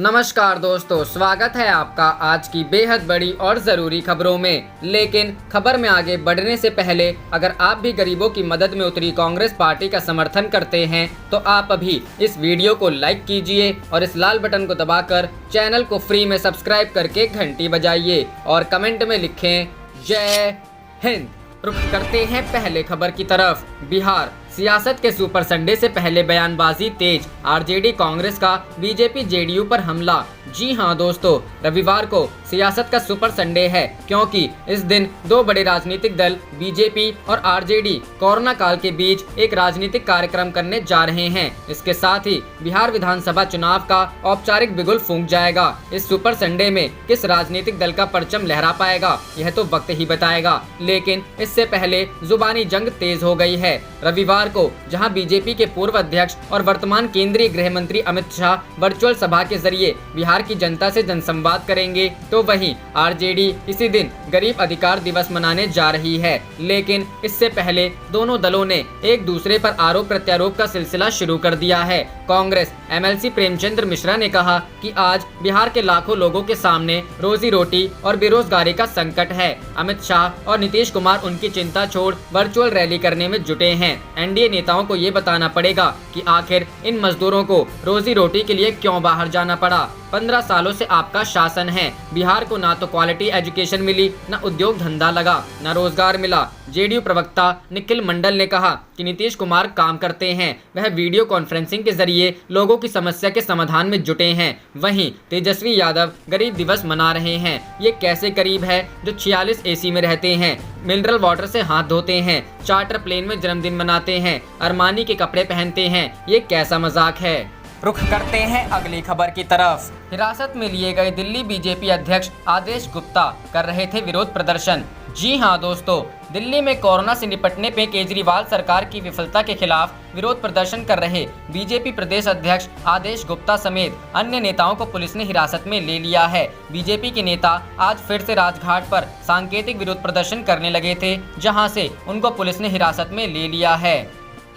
नमस्कार दोस्तों, स्वागत है आपका आज की बेहद बड़ी और ज़रूरी खबरों में। लेकिन खबर में आगे बढ़ने से पहले अगर आप भी गरीबों की मदद में उतरी कांग्रेस पार्टी का समर्थन करते हैं तो आप अभी इस वीडियो को लाइक कीजिए और इस लाल बटन को दबाकर चैनल को फ्री में सब्सक्राइब करके घंटी बजाइए और कमेंट में लिखें जय हिंद। रुख करते हैं पहले खबर की तरफ। बिहार सियासत के सुपर संडे से पहले बयानबाजी तेज, आरजेडी कांग्रेस का बीजेपी जेडीयू पर हमला। जी हां दोस्तों, रविवार को सियासत का सुपर संडे है क्योंकि इस दिन दो बड़े राजनीतिक दल बीजेपी और आरजेडी कोरोना काल के बीच एक राजनीतिक कार्यक्रम करने जा रहे हैं। इसके साथ ही बिहार विधानसभा चुनाव का औपचारिक बिगुल फूंक जाएगा। इस सुपर संडे में किस राजनीतिक दल का परचम लहरा पाएगा यह तो वक्त ही बताएगा, लेकिन इससे पहले जुबानी जंग तेज हो गई है। रविवार को जहां बीजेपी के पूर्व अध्यक्ष और वर्तमान केंद्रीय गृह मंत्री अमित शाह वर्चुअल सभा के जरिए बिहार की जनता से जनसंवाद करेंगे, तो वहीं आरजेडी इसी दिन गरीब अधिकार दिवस मनाने जा रही है। लेकिन इससे पहले दोनों दलों ने एक दूसरे पर आरोप प्रत्यारोप का सिलसिला शुरू कर दिया है। कांग्रेस एमएलसी प्रेमचंद्र मिश्रा ने कहा कि आज बिहार के लाखों लोगों के सामने रोजी रोटी और बेरोजगारी का संकट है। अमित शाह और नीतीश कुमार उनकी चिंता छोड़ वर्चुअल रैली करने में जुटे हैं। एनडीए नेताओं को ये बताना पड़ेगा कि आखिर इन मजदूरों को रोजी रोटी के लिए क्यों बाहर जाना पड़ा। 15 सालों से आपका शासन है, बिहार को ना तो क्वालिटी एजुकेशन मिली, न उद्योग धंधा लगा, न रोजगार मिला। जेडीयू प्रवक्ता निखिल मंडल ने कहा कि नीतीश कुमार काम करते हैं, वह वीडियो कॉन्फ्रेंसिंग के जरिए लोगों की समस्या के समाधान में जुटे हैं। वहीं तेजस्वी यादव गरीब दिवस मना रहे हैं। ये कैसे गरीब है जो 46 एसी में रहते हैं, मिनरल वाटर से हाथ धोते हैं, चार्टर प्लेन में जन्मदिन मनाते हैं, अरमानी के कपड़े पहनते हैं। ये कैसा मजाक है। रुख करते हैं अगली खबर की तरफ। हिरासत में लिए गए दिल्ली बीजेपी अध्यक्ष आदेश गुप्ता कर रहे थे विरोध प्रदर्शन। जी हां दोस्तों, दिल्ली में कोरोना से निपटने में केजरीवाल सरकार की विफलता के खिलाफ विरोध प्रदर्शन कर रहे बीजेपी प्रदेश अध्यक्ष आदेश गुप्ता समेत अन्य नेताओं को पुलिस ने हिरासत में ले लिया है। बीजेपी के नेता आज फिर से राजघाट पर सांकेतिक विरोध प्रदर्शन करने लगे थे, जहां से उनको पुलिस ने हिरासत में ले लिया है।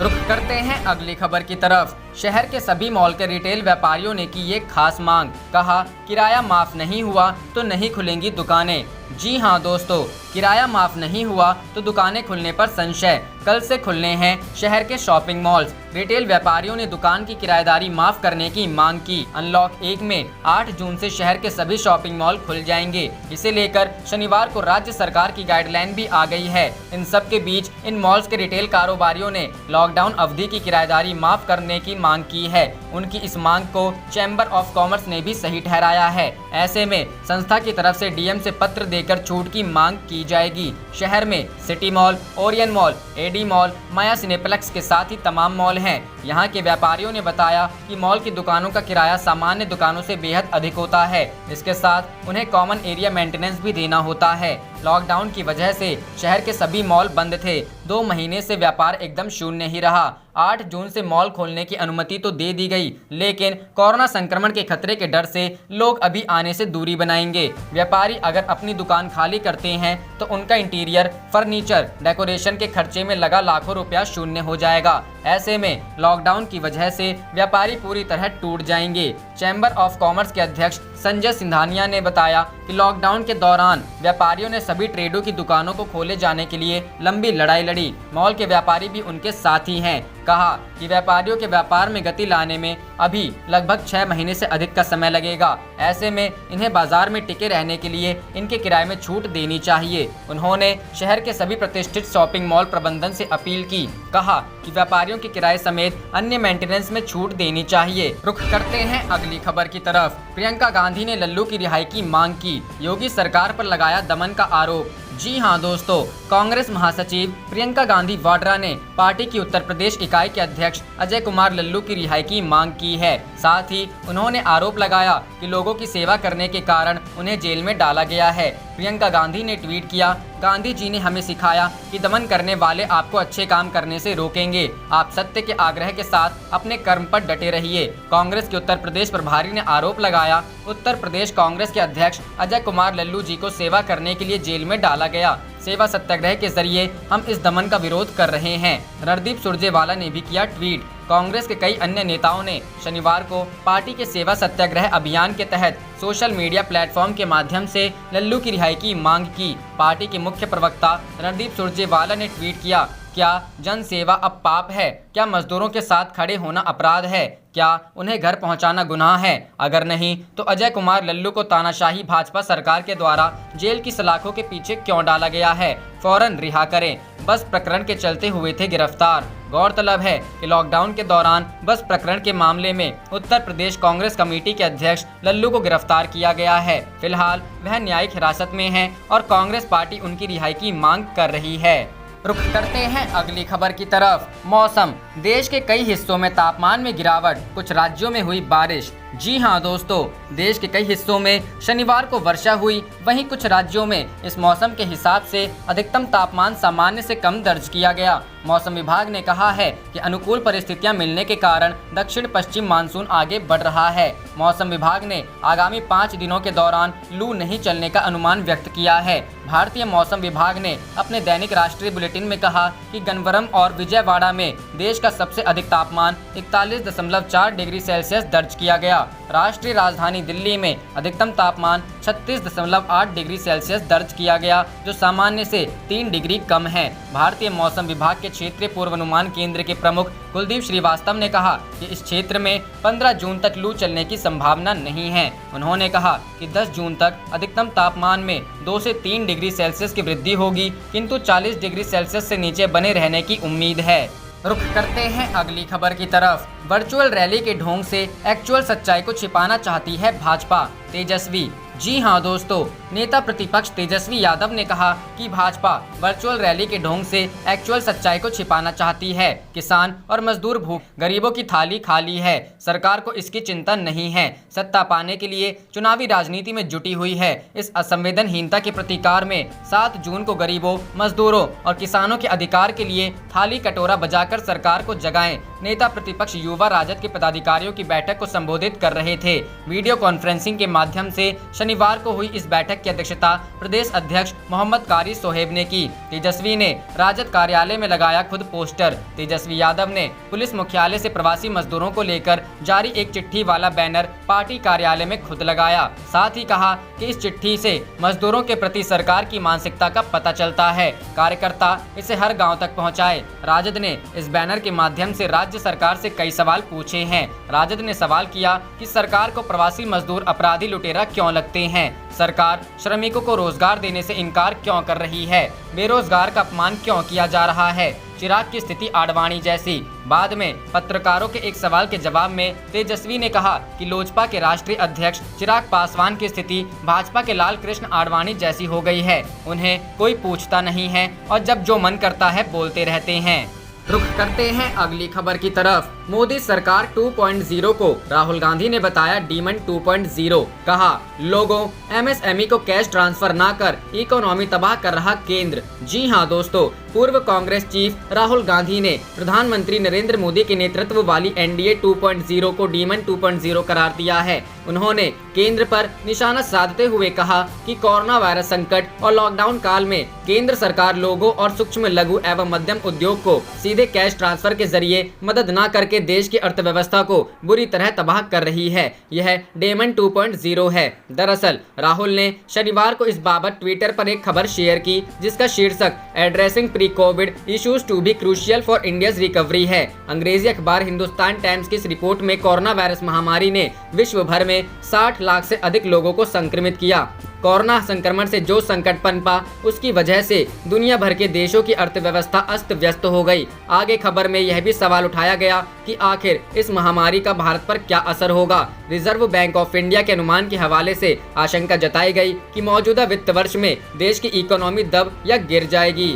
रुख करते हैं अगली खबर की तरफ। शहर के सभी मॉल के रिटेल व्यापारियों ने की ये खास मांग, कहा किराया माफ नहीं हुआ तो नहीं खुलेंगी दुकानें। जी हां दोस्तों, किराया माफ नहीं हुआ तो दुकानें खुलने पर संशय। कल से खुलने हैं शहर के शॉपिंग मॉल्स। रिटेल व्यापारियों ने दुकान की किराएदारी माफ करने की मांग की। अनलॉक 1 में 8 जून से शहर के सभी शॉपिंग मॉल खुल जाएंगे। इसे लेकर शनिवार को राज्य सरकार की गाइडलाइन भी आ गई है। इन सब के बीच इन मॉल्स के रिटेल कारोबारियों ने लॉकडाउन अवधि की किराएदारी माफ करने की मांग की है। उनकी इस मांग को चैम्बर ऑफ कॉमर्स ने भी सही ठहराया है। ऐसे में संस्था की तरफ से डीएम से पत्र देकर छूट की मांग की जाएगी। शहर में city mall, Orion mall, AD mall, Maya cineplex के साथ ही तमाम मॉल हैं। यहाँ के व्यापारियों ने बताया कि मॉल की दुकानों का किराया सामान्य दुकानों से बेहद अधिक होता है। इसके साथ उन्हें कॉमन एरिया मेंटेनेंस भी देना होता है। लॉकडाउन की वजह से शहर के सभी मॉल बंद थे। 2 महीने से व्यापार एकदम शून्य ही रहा। 8 जून से मॉल खोलने की अनुमति तो दे दी गई, लेकिन कोरोना संक्रमण के खतरे के डर से लोग अभी आने से दूरी बनाएंगे। व्यापारी अगर अपनी दुकान खाली करते हैं तो उनका इंटीरियर, फर्नीचर, डेकोरेशन के खर्चे में लगा लाखों रुपया शून्य हो जाएगा। ऐसे में लॉकडाउन की वजह से व्यापारी पूरी तरह टूट जाएंगे। चैम्बर ऑफ कॉमर्स के अध्यक्ष संजय सिंधानिया ने बताया कि लॉकडाउन के दौरान व्यापारियों ने सभी ट्रेडों की दुकानों को खोले जाने के लिए लंबी लड़ाई लड़ी। मॉल के व्यापारी भी उनके साथ ही हैं। कहा कि व्यापारियों के व्यापार में गति लाने में अभी लगभग 6 महीने से अधिक का समय लगेगा। ऐसे में इन्हें बाजार में टिके रहने के लिए इनके किराए में छूट देनी चाहिए। उन्होंने शहर के सभी प्रतिष्ठित शॉपिंग मॉल प्रबंधन से अपील की। कहा कि व्यापारियों के किराए समेत अन्य मेंटेनेंस में छूट देनी चाहिए। रुख करते हैं अगली खबर की तरफ। प्रियंका गांधी ने लल्लू की रिहाई की मांग की, योगी सरकार पर लगाया दमन का आरोप। जी हां दोस्तों, कांग्रेस महासचिव प्रियंका गांधी वाड्रा ने पार्टी की उत्तर प्रदेश इकाई के अध्यक्ष अजय कुमार लल्लू की रिहाई की मांग की है। साथ ही उन्होंने आरोप लगाया कि लोगों की सेवा करने के कारण उन्हें जेल में डाला गया है। प्रियंका गांधी ने ट्वीट किया, गांधी जी ने हमें सिखाया कि दमन करने वाले आपको अच्छे काम करने से रोकेंगे। आप सत्य के आग्रह के साथ अपने कर्म पर डटे रहिए। कांग्रेस के उत्तर प्रदेश प्रभारी ने आरोप लगाया, उत्तर प्रदेश कांग्रेस के अध्यक्ष अजय कुमार लल्लू जी को सेवा करने के लिए जेल में डाला गया। सेवा सत्याग्रह के जरिए हम इस दमन का विरोध कर रहे हैं। रणदीप सुरजेवाला ने भी किया ट्वीट, कांग्रेस के कई अन्य नेताओं ने शनिवार को पार्टी के सेवा सत्याग्रह अभियान के तहत सोशल मीडिया प्लेटफॉर्म के माध्यम से लल्लू की रिहाई की मांग की। पार्टी के मुख्य प्रवक्ता रणदीप सुरजेवाला ने ट्वीट किया, क्या जन सेवा अब पाप है? क्या मजदूरों के साथ खड़े होना अपराध है? क्या उन्हें घर पहुंचाना गुनाह है? अगर नहीं तो अजय कुमार लल्लू को तानाशाही भाजपा सरकार के द्वारा जेल की सलाखों के पीछे क्यों डाला गया है? फौरन रिहा करें। बस प्रकरण के चलते हुए थे गिरफ्तार। गौरतलब है कि लॉकडाउन के दौरान बस प्रकरण के मामले में उत्तर प्रदेश कांग्रेस कमेटी के अध्यक्ष लल्लू को गिरफ्तार किया गया है। फिलहाल वह न्यायिक हिरासत में है और कांग्रेस पार्टी उनकी रिहाई की मांग कर रही है। रुख करते हैं अगली खबर की तरफ। मौसम, देश के कई हिस्सों में तापमान में गिरावट, कुछ राज्यों में हुई बारिश। जी हां दोस्तों, देश के कई हिस्सों में शनिवार को वर्षा हुई, वहीं कुछ राज्यों में इस मौसम के हिसाब से अधिकतम तापमान सामान्य से कम दर्ज किया गया। मौसम विभाग ने कहा है कि अनुकूल परिस्थितियां मिलने के कारण दक्षिण पश्चिम मानसून आगे बढ़ रहा है। मौसम विभाग ने आगामी 5 दिनों के दौरान लू नहीं चलने का अनुमान व्यक्त किया है। भारतीय मौसम विभाग ने अपने दैनिक राष्ट्रीय बुलेटिन में कहा कि गन्नवरम और विजयवाड़ा में देश का सबसे अधिक तापमान 41.4 डिग्री सेल्सियस दर्ज किया गया। राष्ट्रीय राजधानी दिल्ली में अधिकतम तापमान 36.8 डिग्री सेल्सियस दर्ज किया गया, जो सामान्य से 3 डिग्री कम है। भारतीय मौसम विभाग के क्षेत्रीय पूर्वानुमान केंद्र के प्रमुख कुलदीप श्रीवास्तव ने कहा कि इस क्षेत्र में 15 जून तक लू चलने की संभावना नहीं है। उन्होंने कहा कि 10 जून तक अधिकतम तापमान में 2 से 3 डिग्री सेल्सियस की वृद्धि होगी, किंतु 40 डिग्री सेल्सियस से नीचे बने रहने की उम्मीद है। रुख करते हैं अगली खबर की तरफ। वर्चुअल रैली के ढोंग से एक्चुअल सच्चाई को छिपाना चाहती है भाजपा, तेजस्वी। जी हां दोस्तों, नेता प्रतिपक्ष तेजस्वी यादव ने कहा कि भाजपा वर्चुअल रैली के ढोंग से एक्चुअल सच्चाई को छिपाना चाहती है। किसान और मजदूर भूख, गरीबों की थाली खाली है, सरकार को इसकी चिंता नहीं है, सत्ता पाने के लिए चुनावी राजनीति में जुटी हुई है। इस असंवेदनहीनता के प्रतिकार में 7 जून को गरीबों, मजदूरों और किसानों के अधिकार के लिए थाली कटोरा बजाकर सरकार को जगाएं। नेता प्रतिपक्ष युवा राजद के पदाधिकारियों की बैठक को संबोधित कर रहे थे। वीडियो कॉन्फ्रेंसिंग के माध्यम से शनिवार को हुई इस बैठक की अध्यक्षता प्रदेश अध्यक्ष मोहम्मद कारी सोहेब ने की। तेजस्वी ने राजद कार्यालय में लगाया खुद पोस्टर। तेजस्वी यादव ने पुलिस मुख्यालय से प्रवासी मजदूरों को लेकर जारी एक चिट्ठी वाला बैनर पार्टी कार्यालय में खुद लगाया। साथ ही कहा कि इस चिट्ठी से मजदूरों के प्रति सरकार की मानसिकता का पता चलता है, कार्यकर्ता इसे हर गाँव तक पहुँचाए। राजद ने इस बैनर के माध्यम से राज्य सरकार से कई सवाल पूछे हैं। राजद ने सवाल किया कि सरकार को प्रवासी मजदूर अपराधी लुटेरा क्यों लगते हैं? सरकार श्रमिकों को रोजगार देने से इनकार क्यों कर रही है? बेरोजगार का अपमान क्यों किया जा रहा है? चिराग की स्थिति आडवाणी जैसी। बाद में पत्रकारों के एक सवाल के जवाब में तेजस्वी ने कहा कि लोजपा के राष्ट्रीय अध्यक्ष चिराग पासवान की स्थिति भाजपा के लाल कृष्ण आडवाणी जैसी हो गई है। उन्हें कोई पूछता नहीं है और जब जो मन करता है बोलते रहते हैं। रुख करते हैं अगली खबर की तरफ। मोदी सरकार 2.0 को राहुल गांधी ने बताया डीमन 2.0। कहा, लोगों एमएसएमई को कैश ट्रांसफर ना कर इकोनॉमी तबाह कर रहा केंद्र। जी हां दोस्तों, पूर्व कांग्रेस चीफ राहुल गांधी ने प्रधानमंत्री नरेंद्र मोदी के नेतृत्व वाली एनडीए 2.0 को डीमन 2.0 करार दिया है। उन्होंने केंद्र पर निशाना साधते हुए कहा कि कोरोना वायरस संकट और लॉकडाउन काल में केंद्र सरकार लोगों और सूक्ष्म, लघु एवं मध्यम उद्योग को सीधे कैश ट्रांसफर के जरिए मदद न करके देश की अर्थव्यवस्था को बुरी तरह तबाह कर रही है। यह डेमन 2.0 है। दरअसल राहुल ने शनिवार को इस बाबत ट्विटर पर एक खबर शेयर की, जिसका शीर्षक addressing pre covid issues to be crucial for India's recovery है। अंग्रेजी अखबार हिंदुस्तान टाइम्स की इस रिपोर्ट में कोरोना वायरस महामारी ने विश्व भर में 60 लाख से अधिक लोगों को संक्रमित किया। कोरोना संक्रमण से जो संकट पनपा, उसकी वजह से दुनिया भर के देशों की अर्थव्यवस्था अस्त व्यस्त हो गई। आगे खबर में यह भी सवाल उठाया गया कि आखिर इस महामारी का भारत पर क्या असर होगा। रिजर्व बैंक ऑफ इंडिया के अनुमान के हवाले से आशंका जताई गई कि मौजूदा वित्त वर्ष में देश की इकोनॉमी दब या गिर जाएगी।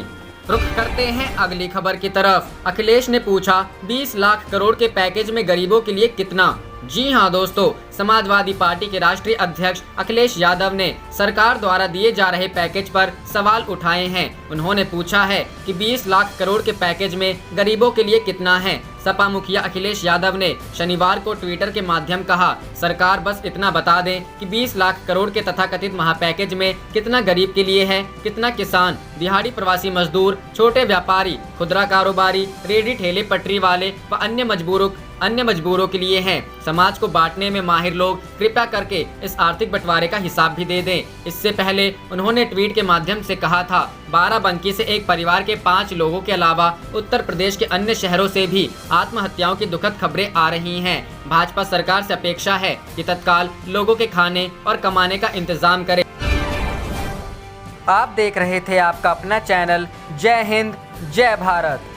रुख करते हैं अगली खबर की तरफ। अखिलेश ने पूछा 20 लाख करोड़ के पैकेज में गरीबों के लिए कितना? जी हां दोस्तों, समाजवादी पार्टी के राष्ट्रीय अध्यक्ष अखिलेश यादव ने सरकार द्वारा दिए जा रहे पैकेज पर सवाल उठाए हैं। उन्होंने पूछा है कि 20 लाख करोड़ के पैकेज में गरीबों के लिए कितना है। सपा मुखिया अखिलेश यादव ने शनिवार को ट्विटर के माध्यम कहा, सरकार बस इतना बता दें कि 20 लाख करोड़ के तथाकथित महापैकेज में कितना गरीब के लिए है, कितना किसान, दिहाड़ी प्रवासी मजदूर, छोटे व्यापारी, खुदरा कारोबारी, रेहड़ी ठेले पटरी वाले व अन्य मजबूरों के लिए हैं। समाज को बांटने में माहिर लोग कृपया करके इस आर्थिक बंटवारे का हिसाब भी दे दें। इससे पहले उन्होंने ट्वीट के माध्यम से कहा था, बाराबंकी से एक परिवार के 5 लोगों के अलावा उत्तर प्रदेश के अन्य शहरों से भी आत्महत्याओं की दुखद खबरें आ रही हैं। भाजपा सरकार से अपेक्षा है कि तत्काल लोगों के खाने और कमाने का इंतजाम करे। आप देख रहे थे आपका अपना चैनल जय हिंद जय भारत।